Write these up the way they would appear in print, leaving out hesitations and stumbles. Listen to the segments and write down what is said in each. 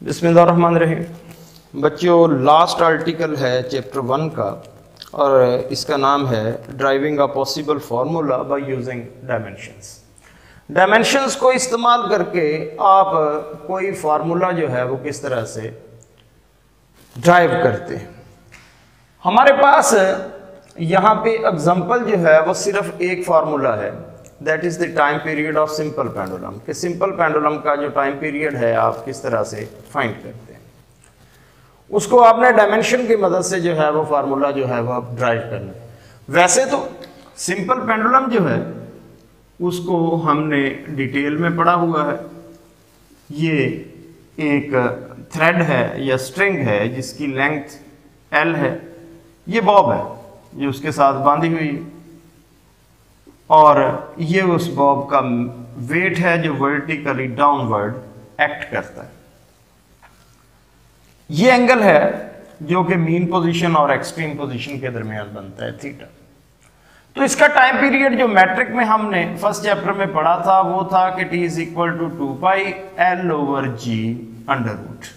बिस्मिल्लाहिर्रहमानिर्रहीम। बच्चों, last article है चैप्टर 1 का और इसका नाम है driving a possible formula by using dimensions. Dimensions को इस्तेमाल करके आप कोई फार्मूला जो है वो किस तरह से ड्राइव करते हैं। हमारे पास यहाँ पे एग्जांपल जो है वो सिर्फ एक फार्मूला है, that is the time period of simple pendulum. कि सिंपल पेंडुलम का जो टाइम पीरियड है आप किस तरह से फाइंड करते हैं, उसको आपने डायमेंशन की मदद से जो है वो फार्मूला जो है वो आप ड्राइव करना है। वैसे तो सिंपल पेंडुलम जो है उसको हमने डिटेल में पढ़ा हुआ है। ये एक थ्रेड है या स्ट्रिंग है जिसकी लेंथ L है, ये बॉब है ये उसके साथ बांधी हुई है और ये उस बॉब का वेट है जो वर्टिकली डाउनवर्ड एक्ट करता है। ये एंगल है जो कि मीन पोजीशन और एक्सट्रीम पोजीशन के दरमियान बनता है, थीटा। तो इसका टाइम पीरियड जो मैट्रिक में हमने फर्स्ट चैप्टर में पढ़ा था वो था कि t is equal to 2 L/G √।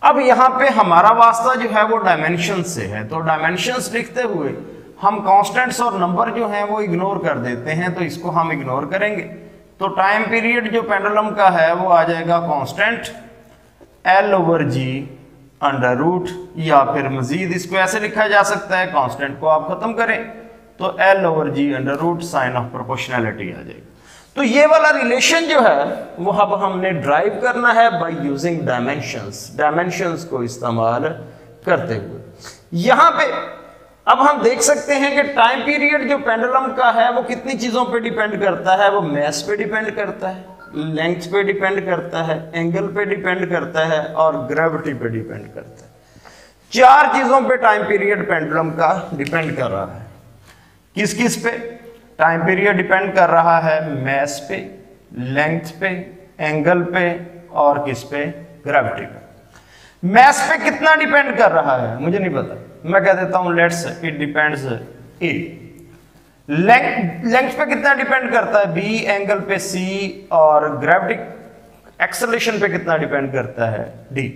अब यहाँ पे हमारा वास्ता जो है वो डायमेंशन से है, तो डायमेंशंस लिखते हुए हम कांस्टेंट्स और नंबर जो हैं वो इग्नोर कर देते हैं, तो इसको हम इग्नोर करेंगे। तो टाइम पीरियड जो पेंडुलम का है वो आ जाएगा कांस्टेंट L/G √, या फिर मजीद इसको ऐसे लिखा जा सकता है, कांस्टेंट को आप खत्म करें तो L/G √, साइन ऑफ प्रोपोर्शनैलिटी आ जाएगा। तो ये वाला रिलेशन जो है वो अब हमने ड्राइव करना है बाय यूजिंग डायमेंशंस, डायमेंशंस को इस्तेमाल करते हुए। यहाँ पे अब हम देख सकते हैं कि टाइम पीरियड जो पेंडुलम का है वो कितनी चीजों पे डिपेंड करता है। वो मैस पे डिपेंड करता है, लेंथ पे डिपेंड करता है, एंगल पे डिपेंड करता है और ग्रेविटी पे डिपेंड करता है। 4 चीजों पे टाइम पीरियड पेंडुलम का डिपेंड कर रहा है। किस किस पे टाइम पीरियड डिपेंड कर रहा है? मैस पे, लेंथ पे, एंगल पे और किस पे? ग्रेविटी पे। मैस पे कितना डिपेंड कर रहा है मुझे नहीं पता, मैं कह देता हूं let's it depends A। Length पे कितना डिपेंड करता है? B। एंगल पे C और ग्रेविटी एक्सेलरेशन पे कितना डिपेंड करता है? D।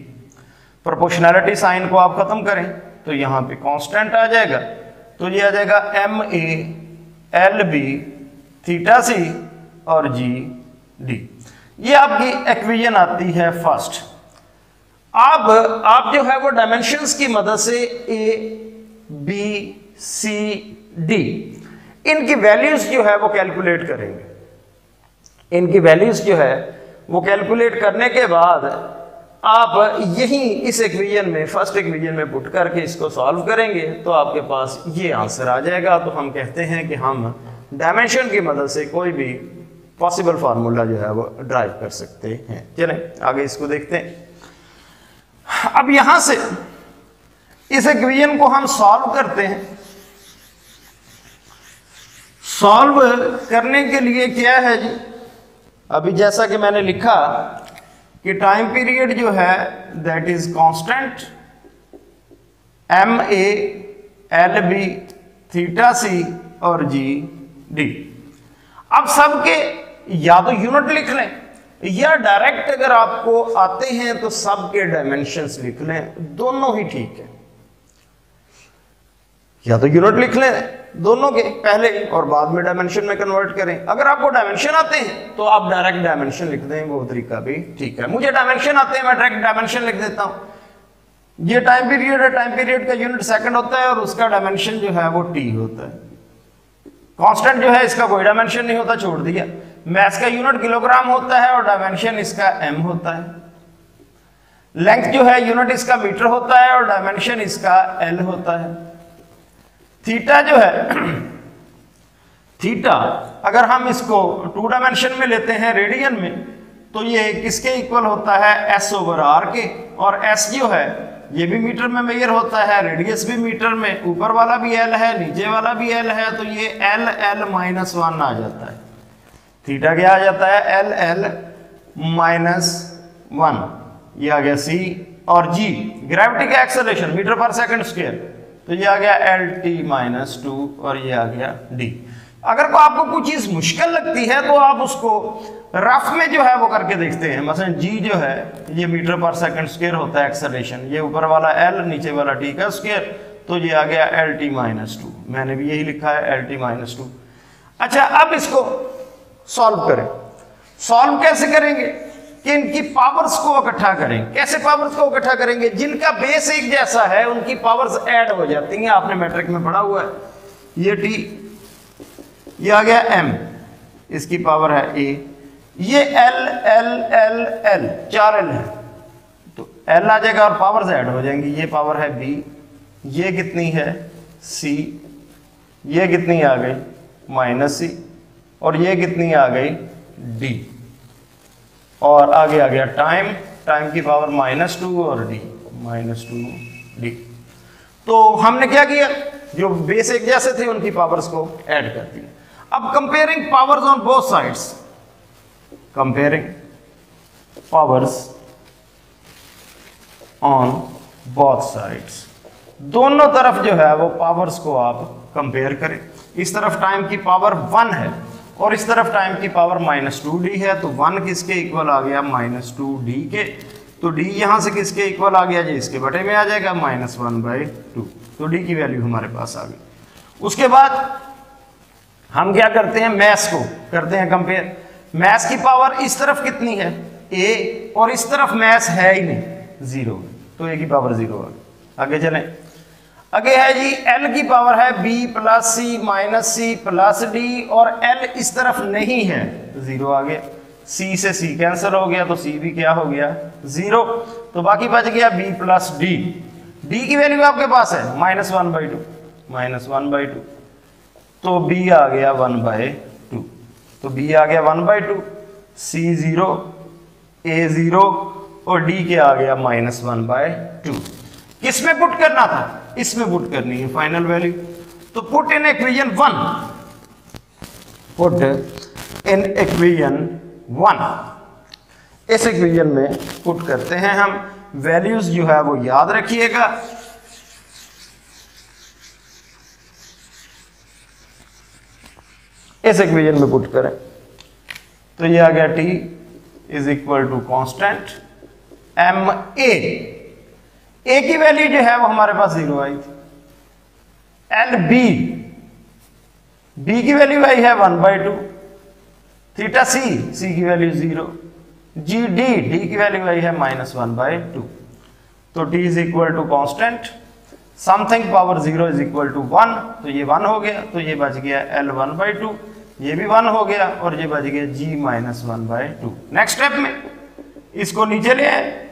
प्रोपोर्शनैलिटी साइन को आप खत्म करें तो यहां पे कांस्टेंट आ जाएगा, तो ये आ जाएगा MA LB θC और GD। ये आपकी इक्वेशन आती है फर्स्ट। अब आप जो है वो डायमेंशंस की मदद से A B C D इनकी वैल्यूज जो है वो कैलकुलेट करेंगे। इनकी वैल्यूज जो है वो कैलकुलेट करने के बाद आप यही इस इक्वेशन में, फर्स्ट इक्वेशन में पुट करके इसको सॉल्व करेंगे तो आपके पास ये आंसर आ जाएगा। तो हम कहते हैं कि हम डायमेंशन की मदद से कोई भी पॉसिबल फार्मूला जो है वो ड्राइव कर सकते हैं। चलें आगे इसको देखते हैं। अब यहां से इस इक्वेशन को हम सॉल्व करते हैं। सॉल्व करने के लिए क्या है जी, अभी जैसा कि मैंने लिखा कि टाइम पीरियड जो है that is constant MA LB θC और GD। अब सबके या तो यूनिट लिख लें या डायरेक्ट अगर आपको आते हैं तो सबके डायमेंशंस लिख लें, दोनों ही ठीक है। या तो यूनिट लिख लें दोनों के पहले और बाद में डायमेंशन में कन्वर्ट करें। अगर आपको डायमेंशन आते हैं तो आप डायरेक्ट डायमेंशन लिख दें, वो तरीका भी ठीक है। मुझे डायमेंशन आते हैं, मैं डायरेक्ट डायमेंशन लिख देता हूं। ये टाइम पीरियड है, टाइम पीरियड का यूनिट सेकंड होता है और उसका डायमेंशन जो है वो T होता है। कांस्टेंट जो है इसका कोई डायमेंशन नहीं होता, छोड़ दिया। मैस का यूनिट किलोग्राम होता है और डायमेंशन इसका M होता है। लेंथ जो है यूनिट इसका मीटर होता है और डायमेंशन इसका L होता है। थीटा जो है, थीटा अगर हम इसको 2 डायमेंशन में लेते हैं रेडियन में, तो ये किसके इक्वल होता है? S/R के। और S जो है ये भी मीटर में मेजर होता है, रेडियस भी मीटर में, ऊपर वाला भी L है नीचे वाला भी L है, तो ये L/L-1 आ जाता है। थीटा क्या आ जाता है? L/L-1। ये आ गया C और G ग्रेविटी का एक्सेलरेशन मीटर पर सेकंड स्क्वायर, तो ये आ गया LT-2 और ये आ गया D। अगर को आपको कुछ चीज मुश्किल लगती है तो आप उसको रफ में जो है वो करके देखते हैं। मसलन जी जो है ये मीटर पर सेकंड स्क्वायर होता है एक्सेलरेशन, ये ऊपर वाला एल नीचे वाला टी का स्क्वायर, तो ये आ गया एल टी माइनस 2। मैंने भी यही लिखा है एल टी माइनस 2। अच्छा, अब इसको सॉल्व करें। सॉल्व कैसे करेंगे कि इनकी पावर्स को इकट्ठा करें। कैसे पावर्स को इकट्ठा करेंगे? जिनका बेस एक जैसा है उनकी पावर्स ऐड हो जाती हैं। आपने मैट्रिक में पढ़ा हुआ है। ये टी, ये आ गया m, इसकी पावर है a, ये l l l l 4 l है, तो l आ जाएगा और पावर्स ऐड हो जाएंगी। ये पावर है b, ये कितनी है c, ये कितनी आ गई माइनस c, और ये कितनी आ गई d, और आगे आ गया टाइम, टाइम की पावर -2 और d -2d। तो हमने क्या किया, जो बेस एक जैसे थे उनकी पावर्स को ऐड कर दिया। अब comparing powers on both sides, comparing powers on both sides, दोनों तरफ जो है वो पावर्स को आप कंपेयर करें। इस तरफ टाइम की पावर 1 है और इस तरफ टाइम की पावर -2d है, तो 1 किसके इक्वल आ गया -2d के, तो d यहां से किसके इक्वल आ गया जी, इसके बटे में आ जाएगा -1/2, तो d की वैल्यू हमारे पास आ गई। उसके बाद हम क्या करते हैं, मैथ्स को करते हैं कंपेयर। मैथ्स की पावर इस तरफ कितनी है a, और इस तरफ मैथ्स है ही नहीं 0, तो a की पावर 0 आ गई। आगे चलें, आगे है जी l की पावर है b + c - c + d, और l इस तरफ नहीं है 0 आ गया। c से c कैंसिल हो गया, तो c भी क्या हो गया 0, तो बाकी बच गया b + d। d की वैल्यू आपके पास है -1/2, तो b आ गया 1/2, तो b आ गया 1/2, c 0, a 0, और d क्या आ गया -1/2। किस में पुट करना था, इसमें पुट करनी है फाइनल वैल्यू, तो put in equation 1, put in equation 1, इस इक्वेशन में पुट करते हैं हम। वैल्यूज जो है वो याद रखिएगा, इस इक्वेशन में पुट करें, तो ये आ गया t = कांस्टेंट m a की वैल्यू जो है वो हमारे पास 0 आई थी। l b की वैल्यू आई है 1/2, थीटा c की वैल्यू 0, g d की वैल्यू आई है -1/2, तो t = कांस्टेंट समथिंग पावर 0 = 1, तो ये 1 हो गया, तो ये बच गया l 1/2, ये भी 1 हो गया, और ये बच गया g -1/2। नेक्स्ट स्टेप में इसको नीचे ले आए,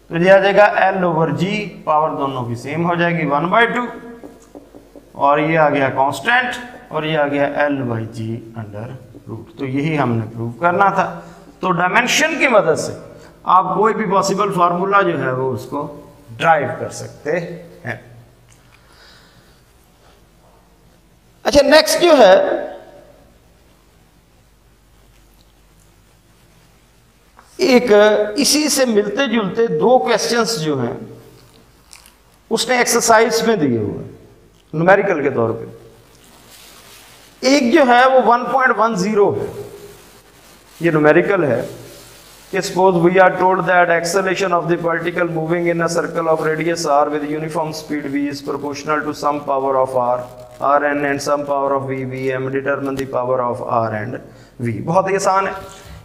तो ये आ जाएगा l/g, पावर दोनों की सेम हो जाएगी 1/2, और ये आ गया कांस्टेंट, और ये आ गया l/g√, तो यही हमने प्रूव करना था। तो डायमेंशन की मदद से आप कोई भी पॉसिबल फार्मूला जो है वो उसको ड्राइव कर सकते हैं। अच्छा, नेक्स्ट जो है एक इसी से मिलते जुलते 2 क्वेश्चंस जो हैं उसने एक्सरसाइज में दिए हुए न्यूमेरिकल के तौर पे। एक जो है वो 1.10 है, ये न्यूमेरिकल है कि suppose we are told that acceleration of the particle moving in a circle of radius r with uniform speed v is proportional to some power of r, rn and some power of v, vm, determine the power of r and v। बहुत ही आसान है,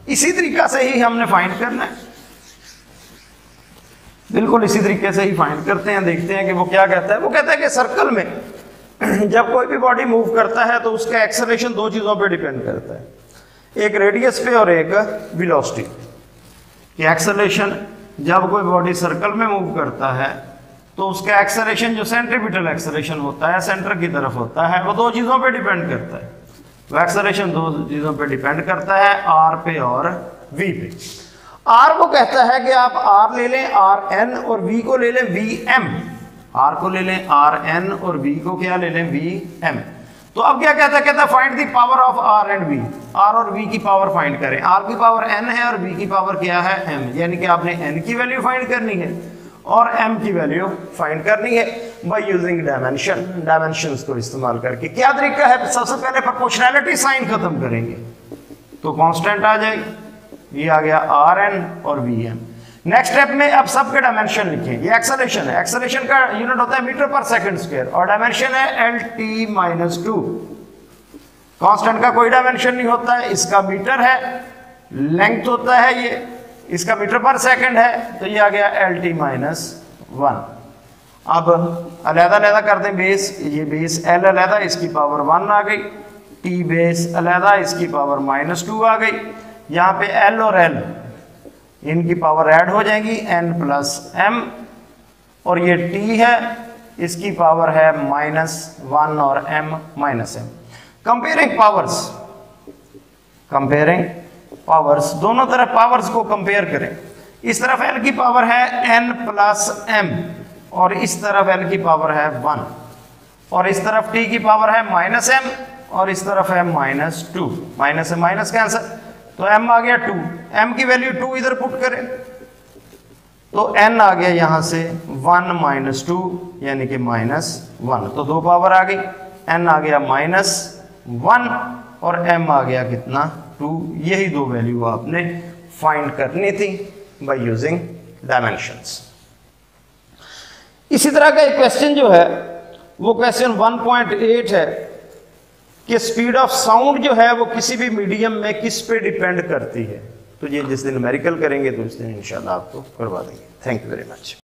इसी तरीका से ही हमने find करना है, बिल्कुल इसी तरीके से ही फाइंड करते हैं। देखते हैं कि वो क्या कहता है। वो कहता है कि सर्कल में जब कोई भी बॉडी मूव करता है तो उसका एक्सेलरेशन 2 चीजों पे डिपेंड करता है, एक रेडियस पे और एक वेलोसिटी। कि एक्सेलरेशन जब कोई बॉडी सर्कल में मूव करता है तो उसका एक्सेलरेशन जो सेंट्रीपिटल एक्सेलरेशन होता है, सेंटर की तरफ होता है, वो 2 चीजों पे डिपेंड करता है। तो एक्सेलरेशन 2 चीजों पे डिपेंड करता है, आर पे और वी पे। आर वो कहता है कि आप आर ले लें आर एन, और वी को ले लें वी एम। आर को ले लें आर एन, और वी को क्या ले लें वी एम। तो अब क्या कहता है, कहता है find the power of R and V. R और वी की पावर फाइंड करें। आर की पावर एन है और वी की पावर क्या है एम, यानी कि आपने एन की वैल्यू फाइंड करनी है और एम की वैल्यू फाइंड करनी है। बाय यूजिंग डायमेंशन, डायमेंशंस को इस्तेमाल करके। क्या तरीका है, सबसे पहले प्रोपोर्शनैलिटी साइन खत्म करेंगे तो कांस्टेंट आ जाएगी, ये आ गया Rn और Vm। नेक्स्ट स्टेप में अब सबके डायमेंशन लिखें। ये एक्सेलरेशन है, एक्सेलरेशन का यूनिट होता है मीटर पर सेकंड स्क्वायर और डायमेंशन है LT-2। कांस्टेंट का कोई डायमेंशन नहीं होता है, इसका मीटर है, लेंथ होता है ये, इसका मीटर पर सेकंड है, तो ये आ गया LT-1। अब अलहदा अलहदा कर दें बेस, ये बेस L अलहदा, इसकी पावर 1 आ गई, T बेस अलहदा, इसकी पावर -2 आ गई। यहाँ पे L और L इनकी पावर ऐड हो जाएंगी, n+m, और ये T है, इसकी पावर है -1 और m-m। कंपेयरिंग पावर्स, दोनों तरफ पावर्स को कंपेयर करें। इस तरफ L की पावर है n+m और इस तरफ L की पावर है 1, और इस तरफ T की पावर है -m और इस तरफ है -2, माइनस से माइनस कैंसिल, तो m आ गया 2, m की वैल्यू 2 इधर पुट करें तो n आ गया यहां से 1 - 2 यानी कि -1, तो 2 पावर आ गई, n आ गया -1 और m आ गया कितना 2। यही 2 वैल्यू आपने फाइंड करनी थी बाय यूजिंग डायमेंशंस। इसी तरह का एक क्वेश्चन जो है वो क्वेश्चन 1.8 है कि स्पीड ऑफ साउंड जो है वो किसी भी मीडियम में किस पे डिपेंड करती है। तो ये जिस दिन न्यूमेरिकल करेंगे तो उस दिन इंशाल्लाह आपको करवा देंगे। Thank you very much.